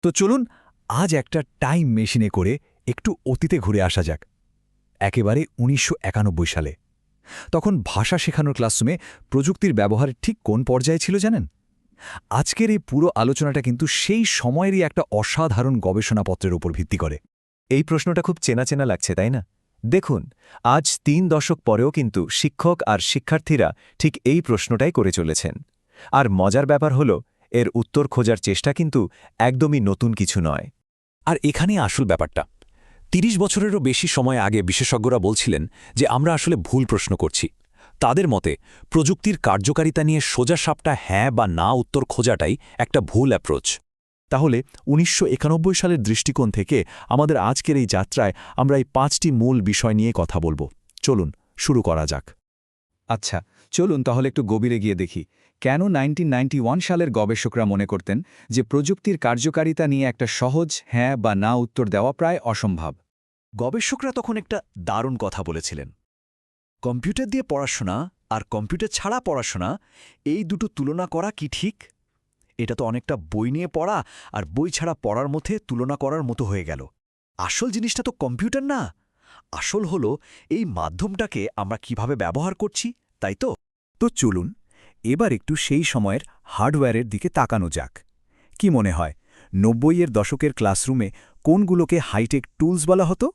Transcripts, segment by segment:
তো চলুন আজ একটা টাইম মেশিনে করে একটু অতীতে ঘুরে আসা যাক। একেবারে ১৯৯১ সালে। তখন ভাষা শেখানোর ক্লাসরুমে প্রযুক্তির ব্যবহার ঠিক কোন পর্যায়ে ছিল জানেন? আজকের এই পুরো আলোচনাটা কিন্তু সেই সময়েরই একটা অসাধারণ গবেষণাপত্রের উপর ভিত্তি করে। এই প্রশ্নটা খুব চেনা চেনা লাগছে, তাই না? দেখুন, আজ ৩ দশক পরেও কিন্তু শিক্ষক আর শিক্ষার্থীরা ঠিক এই প্রশ্নটাই করে চলেছেন। আর মজার ব্যাপার হল, এর উত্তর খোঁজার চেষ্টা কিন্তু একদমই নতুন কিছু নয়। আর এখানেই আসল ব্যাপারটা। ৩০ বছরেরও বেশি সময় আগে বিশেষজ্ঞরা বলছিলেন যে আমরা আসলে ভুল প্রশ্ন করছি। তাদের মতে প্রযুক্তির কার্যকারিতা নিয়ে সোজা সাপটা হ্যাঁ বা না উত্তর খোঁজাটাই একটা ভুল অ্যাপ্রোচ। তাহলে ১৯৯১ সালের দৃষ্টিকোণ থেকে আমাদের আজকের এই যাত্রায় আমরা এই ৫টি মূল বিষয় নিয়ে কথা বলবো। চলুন শুরু করা যাক। আচ্ছা, চলুন তাহলে একটু গভীরে গিয়ে দেখি কেন ১৯৯১ সালের গবেষকরা মনে করতেন যে প্রযুক্তির কার্যকারিতা নিয়ে একটা সহজ হ্যাঁ বা না উত্তর দেওয়া প্রায় অসম্ভব। গবেষকরা তখন একটা দারুণ কথা বলেছিলেন। কম্পিউটার দিয়ে পড়াশোনা আর কম্পিউটার ছাড়া পড়াশোনা, এই দুটো তুলনা করা কি ঠিক? এটা তো অনেকটা বই নিয়ে পড়া আর বই ছাড়া পড়ার মধ্যে তুলনা করার মতো হয়ে গেল। আসল জিনিসটা তো কম্পিউটার না, আসল হলো এই মাধ্যমটাকে আমরা কিভাবে ব্যবহার করছি, তাই তো? তো চলুন এবার একটু সেই সময়ের হার্ডওয়্যারের দিকে তাকানো যাক। কি মনে হয় ৯০-এর দশকের ক্লাসরুমে কোনগুলোকে হাইটেক টুলস বলা হতো?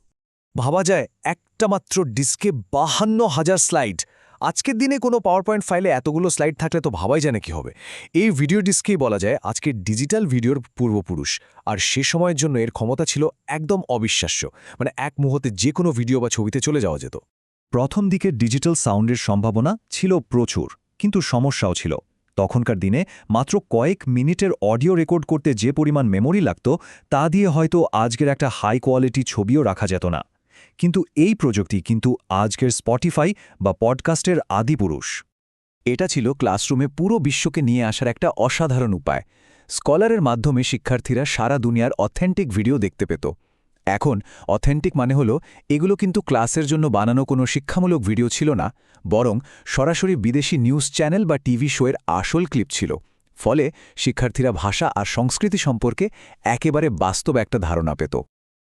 ভাবা যায় একটা মাত্র ডিস্কে ৫২,০০০ স্লাইড। আজকের দিনে কোনো পাওয়ারপয়েন্ট ফাইলে এতগুলো স্লাইড থাকলে তো ভাবাই জানে কি হবে। এই ভিডিও ডিস্কেই বলা যায় আজকের ডিজিটাল ভিডিওর পূর্বপুরুষ। আর সে সময়ের জন্য এর ক্ষমতা ছিল একদম অবিশ্বাস্য। মানে এক মুহূর্তে যে কোনো ভিডিও বা ছবিতে চলে যাওয়া যেত। প্রথম দিকে ডিজিটাল সাউন্ডের সম্ভাবনা ছিল প্রচুর, কিন্তু সমস্যাও ছিল। তখনকার দিনে মাত্র কয়েক মিনিটের অডিও রেকর্ড করতে যে পরিমাণ মেমোরি লাগত, তা দিয়ে হয়তো আজকের একটা হাই কোয়ালিটি ছবিও রাখা যেত না। কিন্তু এই প্রযুক্তি কিন্তু আজকের স্পটিফাই বা পডকাস্টের আদিপুরুষ। এটা ছিল ক্লাসরুমে পুরো বিশ্বকে নিয়ে আসার একটা অসাধারণ উপায়। স্কলারের মাধ্যমে শিক্ষার্থীরা সারা দুনিয়ার অথেন্টিক ভিডিও দেখতে পেত। এখন অথেন্টিক মানে হলো এগুলো কিন্তু ক্লাসের জন্য বানানো কোনো শিক্ষামূলক ভিডিও ছিল না, বরং সরাসরি বিদেশি নিউজ চ্যানেল বা টিভি শোয়ের আসল ক্লিপ ছিল। ফলে শিক্ষার্থীরা ভাষা আর সংস্কৃতি সম্পর্কে একেবারে বাস্তব একটা ধারণা পেত।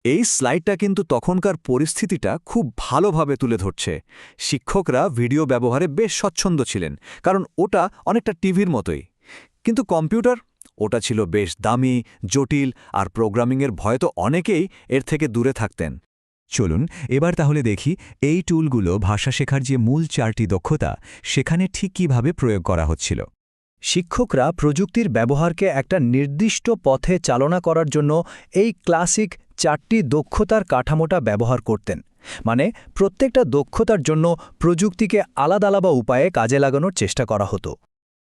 এই স্লাইডটা কিন্তু তখনকার পরিস্থিতিটা খুব ভালোভাবে তুলে ধরছে। শিক্ষকরা ভিডিও ব্যবহারে বেশ স্বচ্ছন্দ ছিলেন, কারণ ওটা অনেকটা টিভির মতোই। কিন্তু কম্পিউটার, ওটা ছিল বেশ দামি, জটিল, আর প্রোগ্রামিংয়ের ভয় তো অনেকেই এর থেকে দূরে থাকতেন। চলুন এবার তাহলে দেখি এই টুলগুলো ভাষা শেখার যে মূল ৪টি দক্ষতা, সেখানে ঠিক কীভাবে প্রয়োগ করা হচ্ছিল। শিক্ষকরা প্রযুক্তির ব্যবহারকে একটা নির্দিষ্ট পথে চালনা করার জন্য এই ক্লাসিক ৪টি দক্ষতার কাঠামোটা ব্যবহার করতেন। মানে প্রত্যেকটা দক্ষতার জন্য প্রযুক্তিকে আলাদা আলাদা উপায়ে কাজে লাগানোর চেষ্টা করা হতো।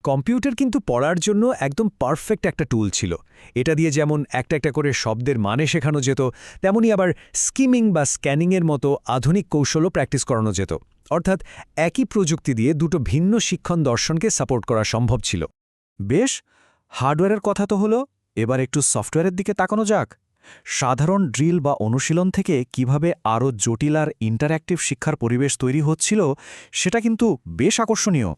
কম্পিউটার কিন্তু পড়ার জন্য একদম পারফেক্ট একটা টুল ছিল। এটা দিয়ে যেমন একটা একটা করে শব্দের মানে শেখানো যেত, তেমনি আবার স্কিমিং বা স্ক্যানিংয়ের মতো আধুনিক কৌশলও প্র্যাকটিস করানো যেত। অর্থাৎ একই প্রযুক্তি দিয়ে দুটো ভিন্ন শিক্ষণ দর্শনকে সাপোর্ট করা সম্ভব ছিল। বেশ, হার্ডওয়্যারের কথা তো হলো, এবার একটু সফটওয়্যারের দিকে তাকানো যাক। সাধারণ ড্রিল বা অনুশীলন থেকে কিভাবে আরও জটিল আর ইন্টারঅ্যাক্টিভ শিক্ষার পরিবেশ তৈরি হচ্ছিল, সেটা কিন্তু বেশ আকর্ষণীয়।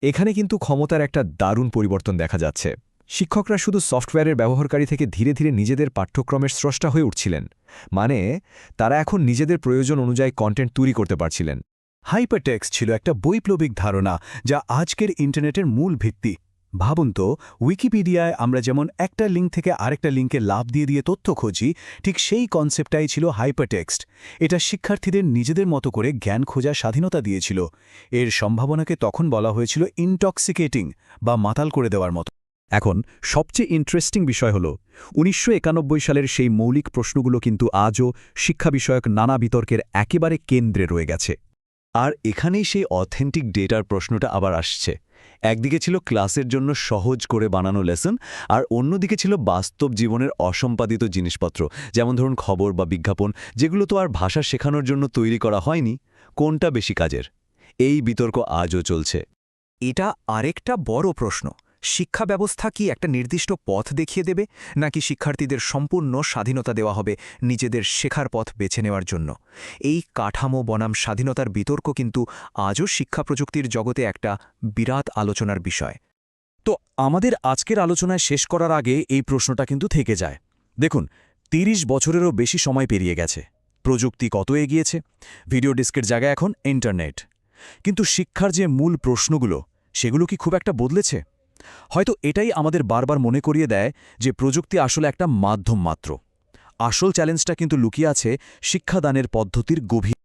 এখানে কিন্তু ক্ষমতার একটা দারুণ পরিবর্তন দেখা যাচ্ছে। শিক্ষকরা শুধু সফটওয়্যারের ব্যবহারকারী থেকে ধীরে ধীরে নিজেদের পাঠ্যক্রমের স্রষ্টা হয়ে উঠছিলেন। মানে তারা এখন নিজেদের প্রয়োজন অনুযায়ী কন্টেন্ট তৈরি করতে পারছিলেন। হাইপারটেক্সট ছিল একটা বৈপ্লবিক ধারণা, যা আজকের ইন্টারনেটের মূল ভিত্তি। ভাবুন তো, উইকিপিডিয়ায় আমরা যেমন একটা লিঙ্ক থেকে আরেকটা লিঙ্কে লাভ দিয়ে দিয়ে তথ্য খুঁজি, ঠিক সেই কনসেপ্টটাই ছিল হাইপারটেক্সট। এটা শিক্ষার্থীদের নিজেদের মতো করে জ্ঞান খোঁজার স্বাধীনতা দিয়েছিল। এর সম্ভাবনাকে তখন বলা হয়েছিল ইনটক্সিকেটিং বা মাতাল করে দেওয়ার মতো। এখন সবচেয়ে ইন্টারেস্টিং বিষয় হল ১৯৯১ সালের সেই মৌলিক প্রশ্নগুলো কিন্তু আজও শিক্ষা বিষয়ক নানা বিতর্কের একেবারে কেন্দ্রে রয়ে গেছে। আর এখানেই সেই অথেন্টিক ডেটার প্রশ্নটা আবার আসছে। একদিকে ছিল ক্লাসের জন্য সহজ করে বানানো লেসন, আর অন্যদিকে ছিল বাস্তব জীবনের অসম্পাদিত জিনিসপত্র, যেমন ধরুন খবর বা বিজ্ঞাপন, যেগুলো তো আর ভাষা শেখানোর জন্য তৈরি করা হয়নি। কোনটা বেশি কাজের? এই বিতর্ক আজও চলছে। এটা আরেকটা বড় প্রশ্ন। শিক্ষা ব্যবস্থা কি একটা নির্দিষ্ট পথ দেখিয়ে দেবে, নাকি শিক্ষার্থীদের সম্পূর্ণ স্বাধীনতা দেওয়া হবে নিজেদের শেখার পথ বেছে নেওয়ার জন্য? এই কাঠামো বনাম স্বাধীনতার বিতর্ক কিন্তু আজও শিক্ষা প্রযুক্তির জগতে একটা বিরাট আলোচনার বিষয়। তো আমাদের আজকের আলোচনায় শেষ করার আগে এই প্রশ্নটা কিন্তু থেকে যায়, দেখুন ৩০ বছরেরও বেশি সময় পেরিয়ে গেছে, প্রযুক্তি কত এগিয়েছে, ভিডিও ডিস্কের জায়গায় এখন ইন্টারনেট। কিন্তু শিক্ষার যে মূল প্রশ্নগুলো সেগুলো কি খুব একটা বদলেছে? হয়তো এটাই আমাদের বারবার মনে করিয়ে দেয় যে প্রযুক্তি আসলে একটা মাধ্যম মাত্র। আসল চ্যালেঞ্জটা কিন্তু লুকিয়ে আছে শিক্ষাদানের পদ্ধতির গভীর